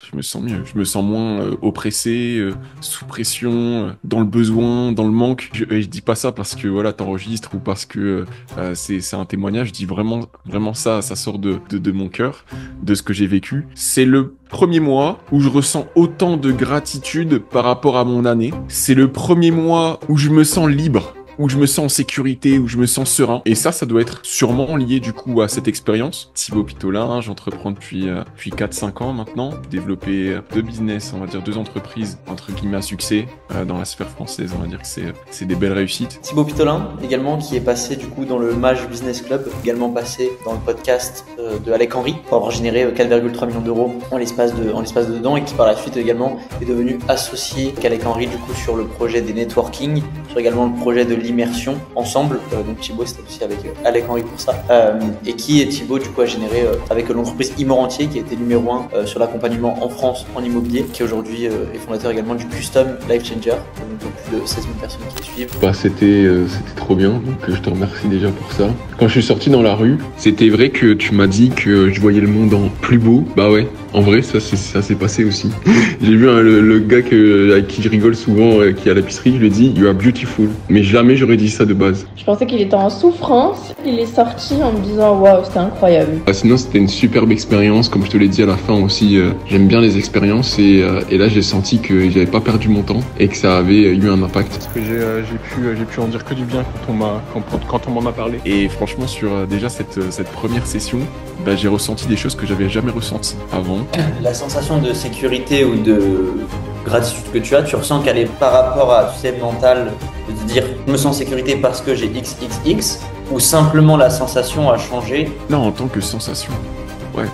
Je me sens mieux, je me sens moins oppressé, sous pression, dans le besoin, dans le manque. Et je dis pas ça parce que voilà, t'enregistres ou parce que c'est un témoignage. Je dis vraiment ça, ça sort de mon cœur, de ce que j'ai vécu. C'est le premier mois où je ressens autant de gratitude par rapport à mon année. C'est le premier mois où je me sens libre, où je me sens en sécurité, où je me sens serein. Et ça doit être sûrement lié du coup à cette expérience. Thibaut Pitolin, j'entreprends depuis 4-5 ans maintenant. Développer deux business, on va dire deux entreprises, entre guillemets à succès, dans la sphère française, on va dire que c'est des belles réussites. Thibaut Pitolin, également, qui est passé du coup dans le Mage Business Club, également passé dans le podcast de Alec Henry, pour avoir généré 4,3 millions d'euros en l'espace de dedans, et qui par la suite également est devenu associé qu'Alec Henry du coup sur le projet des networking, sur également le projet de l'immersion ensemble. Donc Thibaut c'était aussi avec Alec Henry pour ça, et qui Thibaut du coup a généré avec l'entreprise Immorantier, qui a été numéro 1 sur l'accompagnement en France en immobilier, qui aujourd'hui est fondateur également du Custom Life Changer, donc plus de 16 000 personnes qui le suivent. Bah, c'était trop bien, donc je te remercie déjà pour ça. Quand je suis sorti dans la rue, c'était vrai que tu m'as dit que je voyais le monde en plus beau. Bah ouais, en vrai, ça s'est passé aussi. J'ai vu le gars avec qui je rigole souvent, qui est à l'épicerie, je lui ai dit You are beautiful. Mais jamais j'aurais dit ça de base. Je pensais qu'il était en souffrance. Il est sorti en me disant waouh, c'était incroyable. Bah, sinon, c'était une superbe expérience. Comme je te l'ai dit à la fin aussi, j'aime bien les expériences. Et là, j'ai senti que j'avais pas perdu mon temps et que ça avait eu un impact. Parce que j'ai pu en dire que du bien quand on m'en a parlé. Et franchement, sur déjà cette première session, bah, j'ai ressenti des choses que j'avais jamais ressenties avant. La sensation de sécurité ou de gratitude que tu ressens qu'elle est par rapport à, tu sais, mental, de te dire je me sens en sécurité parce que j'ai XXX, ou simplement la sensation a changé? Non, en tant que sensation, ouais,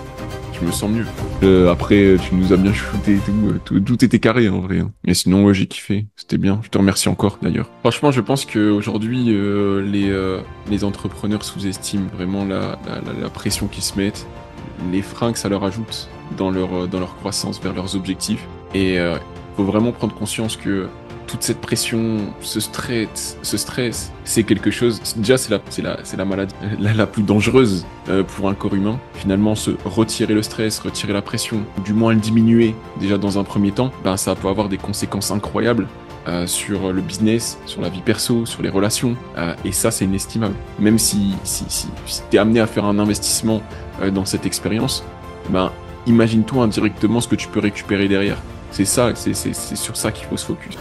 je me sens mieux. Après, tu nous as bien shooté et tout était carré en vrai. Hein. Mais sinon, ouais, j'ai kiffé, c'était bien. Je te remercie encore d'ailleurs. Franchement, je pense qu'aujourd'hui, les entrepreneurs sous-estiment vraiment la pression qu'ils se mettent, les freins que ça leur ajoute dans leur croissance vers leurs objectifs. Et faut vraiment prendre conscience que toute cette pression, ce stress, c'est quelque chose. Déjà, c'est la maladie la plus dangereuse pour un corps humain. Finalement, se retirer le stress, retirer la pression, du moins le diminuer déjà dans un premier temps, ben ça peut avoir des conséquences incroyables sur le business, sur la vie perso, sur les relations. Et ça, c'est inestimable. Même si t'es amené à faire un investissement dans cette expérience, ben imagine-toi indirectement ce que tu peux récupérer derrière. C'est ça, c'est sur ça qu'il faut se focus.